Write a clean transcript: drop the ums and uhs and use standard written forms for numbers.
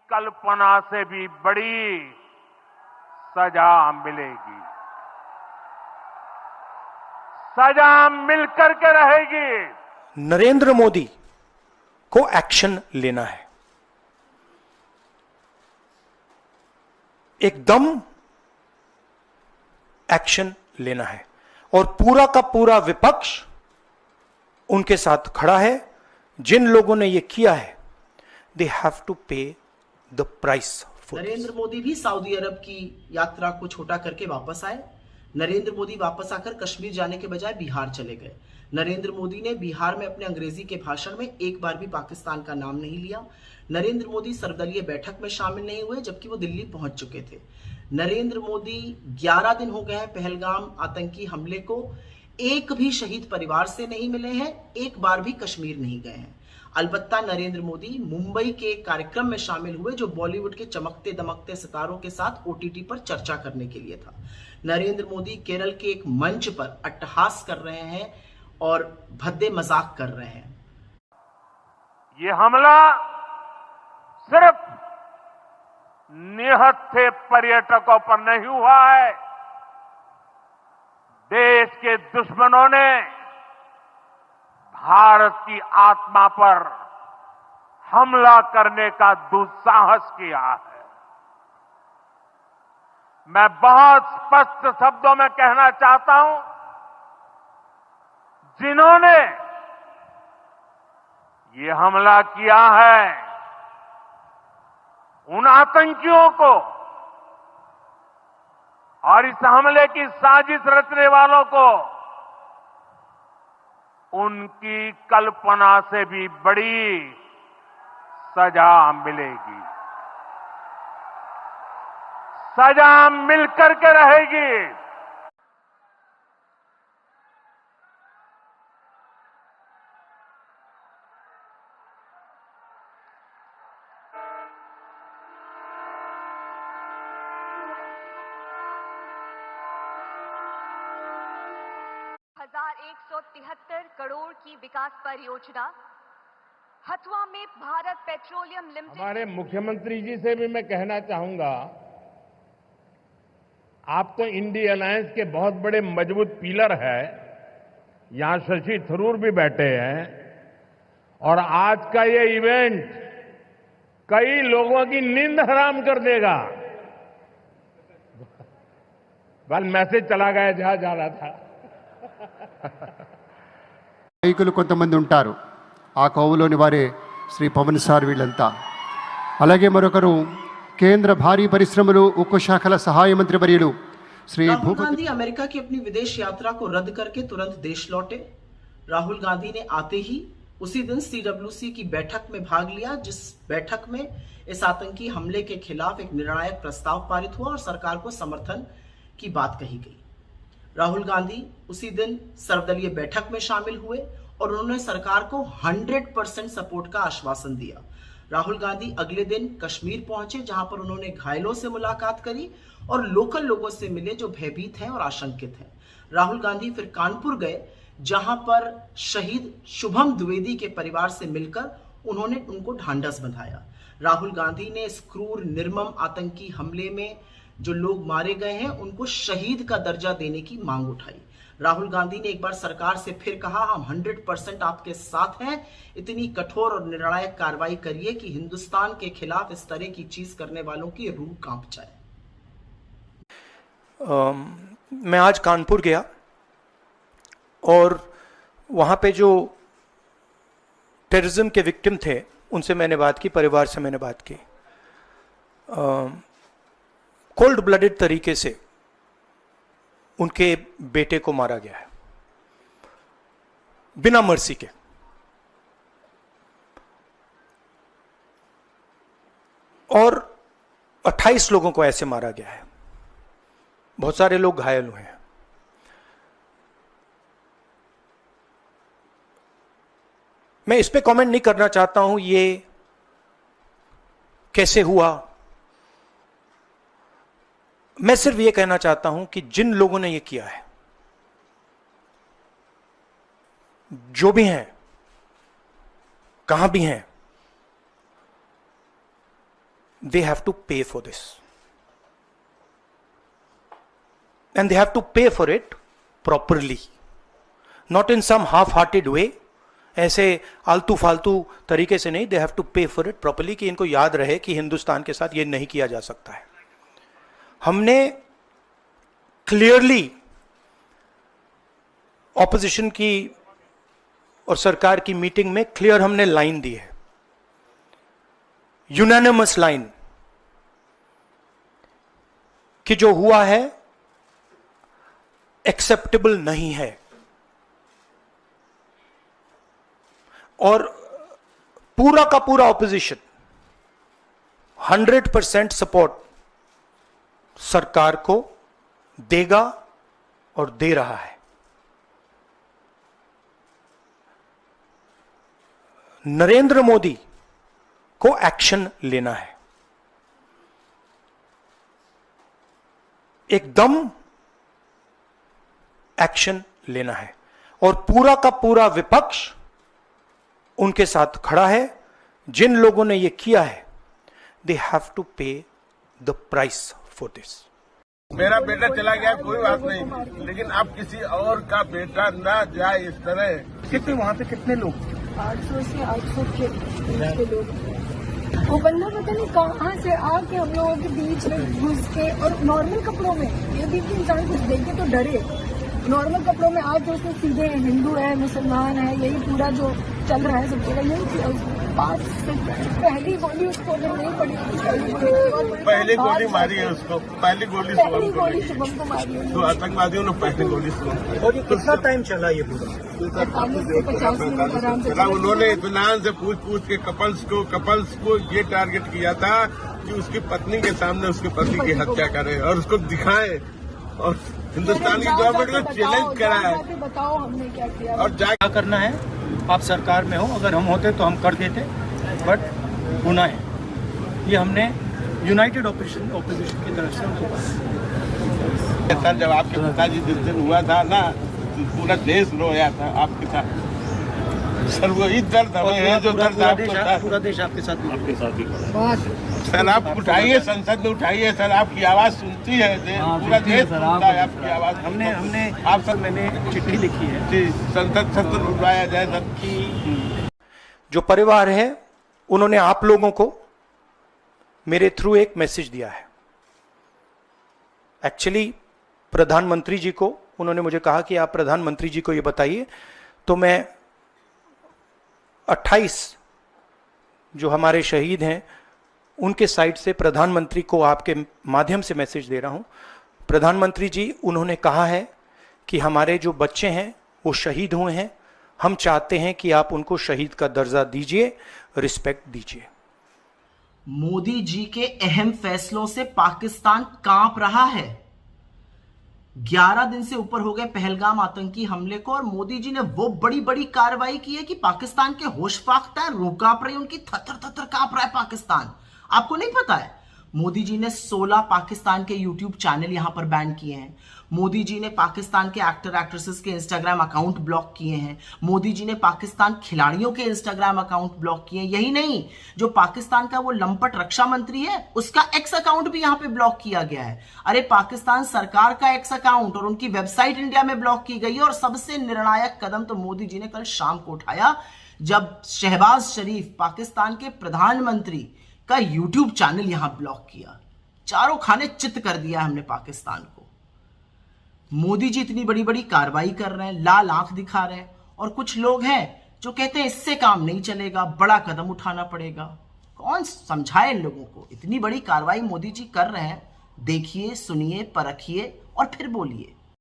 कल्पना से भी बड़ी सजा मिलेगी। सजा मिलकर के रहेगी। नरेंद्र मोदी को एक्शन लेना है, एकदम एक्शन लेना है, और पूरा का पूरा विपक्ष उनके साथ खड़ा है। जिन लोगों ने यह किया है, दे हैव टू पे द प्राइस। नरेंद्र मोदी भी सऊदी अरब की यात्रा को छोटा करके वापस आए। नरेंद्र मोदी वापस आकर कश्मीर जाने के बजाय बिहार चले गए। नरेंद्र मोदी ने बिहार में अपने अंग्रेजी के भाषण में एक बार भी पाकिस्तान का नाम नहीं लिया। नरेंद्र मोदी सर्वदलीय बैठक में शामिल नहीं हुए, जबकि वो दिल्ली पहुंच चुके थे। नरेंद्र मोदी 11 दिन हो गए हैं पहलगाम आतंकी हमले को, एक भी शहीद परिवार से नहीं मिले हैं, एक बार भी कश्मीर नहीं गए हैं। अलबत्ता नरेंद्र मोदी मुंबई के कार्यक्रम में शामिल हुए, जो बॉलीवुड के चमकते दमकते सितारों के साथ ओटीटी पर चर्चा करने के लिए था। नरेंद्र मोदी केरल के एक मंच पर अट्टहास कर रहे हैं और भद्दे मजाक कर रहे हैं। ये हमला सिर्फ निहत्थे पर्यटकों पर नहीं हुआ है। देश के दुश्मनों ने भारत की आत्मा पर हमला करने का दुस्साहस किया है। मैं बहुत स्पष्ट शब्दों में कहना चाहता हूं, जिन्होंने ये हमला किया है, उन आतंकियों को और इस हमले की साजिश रचने वालों को उनकी कल्पना से भी बड़ी सजा मिलेगी। सजा मिलकर के रहेगी। करोड़ की विकास परियोजना हथुआ में भारत पेट्रोलियम लिमिटेड। हमारे मुख्यमंत्री जी से भी मैं कहना चाहूंगा, आप तो इंडी अलायंस के बहुत बड़े मजबूत पिलर है। यहां शशि थरूर भी बैठे हैं, और आज का ये इवेंट कई लोगों की नींद हराम कर देगा। बल मैसेज चला गया जहां जा रहा था। నాయకులు కొంతమంది ఉంటారు, ఆ కోవలోని వారే శ్రీ పవన్ సార్ వీళ్ళంతా. అలాగే మరొకరు కేంద్ర భారీ పరిశ్రమలు ఉక్కు శాఖల సహాయ మంత్రి వర్యులు श्री राहुल गांधी अमेरिका की अपनी विदेश यात्रा को रद्द करके तुरंत देश लौटे। राहुल गांधी ने आते ही उसी दिन सीडब्ल्यूसी की बैठक में भाग लिया, जिस बैठक में इस आतंकी हमले के खिलाफ एक निर्णायक प्रस्ताव पारित हुआ और सरकार को समर्थन की बात कही गई। राहुल गांधी उसी दिन सर्वदलीय बैठक में शामिल हुए और उन्होंने सरकार को 100% सपोर्ट का आश्वासन दिया। राहुल गांधी अगले दिन कश्मीर पहुंचे, जहां पर उन्होंने घायलों से मुलाकात करी और लोकल लोगों से मिले जो भयभीत हैं और आशंकित हैं। राहुल गांधी फिर कानपुर गए, जहां पर शहीद शुभम द्विवेदी के परिवार से मिलकर उन्होंने उनको ढांढस बंधाया। राहुल गांधी ने इस क्रूर निर्मम आतंकी हमले में जो लोग मारे गए हैं, उनको शहीद का दर्जा देने की मांग उठाई। राहुल गांधी ने एक बार सरकार से फिर कहा, हम 100% आपके साथ हैं, इतनी कठोर और निर्णायक कार्रवाई करिए कि हिंदुस्तान के खिलाफ इस तरह की चीज करने वालों की रूह कांप जाए। मैं आज कानपुर गया और वहां पे जो टेररिज्म के विक्टिम थे उनसे मैंने बात की, परिवार से मैंने बात की। कोल्ड ब्लडेड तरीके से उनके बेटे को मारा गया है, बिना मर्सी के। और 28 लोगों को ऐसे मारा गया है, बहुत सारे लोग घायल हुए हैं। मैं इस पे कमेंट नहीं करना चाहता हूं ये कैसे हुआ। मैं सिर्फ ये कहना चाहता हूं कि जिन लोगों ने ये किया है, जो भी हैं, कहां भी हैं, they have to pay for this. And they have to pay for it properly. Not in some half-hearted way. ऐसे आलतू फालतू तरीके से नहीं. They have to pay for it properly कि इनको याद रहे कि हिंदुस्तान के साथ ये नहीं किया जा सकता है. हमने क्लियरली ऑपोजिशन की और सरकार की मीटिंग में क्लियर हमने लाइन दी है, यूनानिमस लाइन, कि जो हुआ है एक्सेप्टेबल नहीं है. और पूरा का पूरा ऑपोजिशन 100% सपोर्ट सरकार को देगा और दे रहा है. नरेंद्र मोदी को एक्शन लेना है, एकदम एक्शन लेना है. और पूरा का पूरा विपक्ष उनके साथ खड़ा है. जिन लोगों ने यह किया है, दे हैव टू पे द प्राइस फॉर दिस. मेरा बेटा चला गया कोई बात नहीं, लेकिन अब किसी और का बेटा ना जाए इस तरह. कितने वहाँ पे कितने लोग? 800 से 800 के लोग. वो बंदा पता नहीं कहाँ से आके हम लोगों के बीच में घुस के, और नॉर्मल कपड़ों में, ये भी इंसान कुछ देख के तो डरे. नॉर्मल कपड़ों में आज तो उसमें सीधे हिंदू है, मुसलमान है, यही पूरा जो चल रहा है सब जगह, यही किया उसने. 5 से पहली गोली उसको अगर नहीं पड़ी, पहली गोली मारी है उसको. पहली गोली शुभम को मारी है. तो आतंकवादियों ने पहली गोली शुभम. और ये कितना टाइम चला ये पूरा? 45 से 50 मिनट आराम से. उन्होंने इत्मीनान से पूछ के कपल्स को ये टारगेट किया था कि उसकी पत्नी के सामने उसके पति की हत्या करे और उसको दिखाए, और हिंदुस्तान की गवर्नमेंट को चैलेंज करा है. बताओ हमने क्या किया और क्या करना है? आप सरकार में हो, अगर हम होते तो हम कर देते, बट गुनाह है. ये हमने यूनाइटेड ऑपोजिशन की तरफ से उनको कहा. सर, जब आपके पिताजी जिस दिन हुआ था ना, पूरा देश रोया था आपके साथ. सर वही दर्द हमें है जो दर्द आपको था. पूरा देश आपके साथ बात. सर आप उठाइए, संसद में उठाइए. सर आपकी आवाज सुनती है, पूरा देश सुनता है आपकी आवाज. हमने आप सर, मैंने चिट्ठी लिखी है जी, संसद सत्र बुलवाया जाए सर की. जो परिवार है उन्होंने आप लोगों को मेरे थ्रू एक मैसेज दिया है. एक्चुअली प्रधानमंत्री जी को उन्होंने मुझे कहा कि आप प्रधानमंत्री जी को ये बताइए. तो मैं 28 जो हमारे शहीद हैं उनके साइड से प्रधानमंत्री को आपके माध्यम से मैसेज दे रहा हूं. प्रधानमंत्री जी, उन्होंने कहा है कि हमारे जो बच्चे हैं वो शहीद हुए हैं, हम चाहते हैं कि आप उनको शहीद का दर्जा दीजिए, रिस्पेक्ट दीजिए. मोदी जी के अहम फैसलों से पाकिस्तान कांप रहा है. 11 दिन से ऊपर हो गए पहलगाम आतंकी हमले को, और मोदी जी ने वो बड़ी बड़ी कार्रवाई की है कि पाकिस्तान के होश फाख्ता है, रूह कांप रही, उनकी थर थर कांप रहा है पाकिस्तान. आपको नहीं पता है? मोदी जी ने 16 पाकिस्तान के यूट्यूब चैनल यहां पर बैन किए हैं. मोदी जी ने पाकिस्तान के एक्टर एक्ट्रेसेस के इंस्टाग्राम अकाउंट ब्लॉक किए हैं. मोदी जी ने पाकिस्तान खिलाड़ियों के इंस्टाग्राम अकाउंट ब्लॉक किए हैं. यही नहीं, जो पाकिस्तान का वो लंपट रक्षा मंत्री है उसका एक्स अकाउंट भी यहां पे ब्लॉक किया गया है. अरे पाकिस्तान सरकार का एक्स अकाउंट और उनकी वेबसाइट इंडिया में ब्लॉक की गई है. और सबसे निर्णायक कदम तो मोदी जी ने कल शाम को उठाया, जब शहबाज शरीफ पाकिस्तान के प्रधानमंत्री का यूट्यूब चैनल यहां ब्लॉक किया. चारों खाने चित कर दिया हमने पाकिस्तान को. मोदी जी इतनी बड़ी बड़ी कार्रवाई कर रहे हैं, लाल आंख दिखा रहे हैं, और कुछ लोग हैं जो कहते हैं इससे काम नहीं चलेगा, बड़ा कदम उठाना पड़ेगा. कौन समझाए इन लोगों को? इतनी बड़ी कार्रवाई मोदी जी कर रहे हैं, देखिए, सुनिए, परखिए और फिर बोलिए.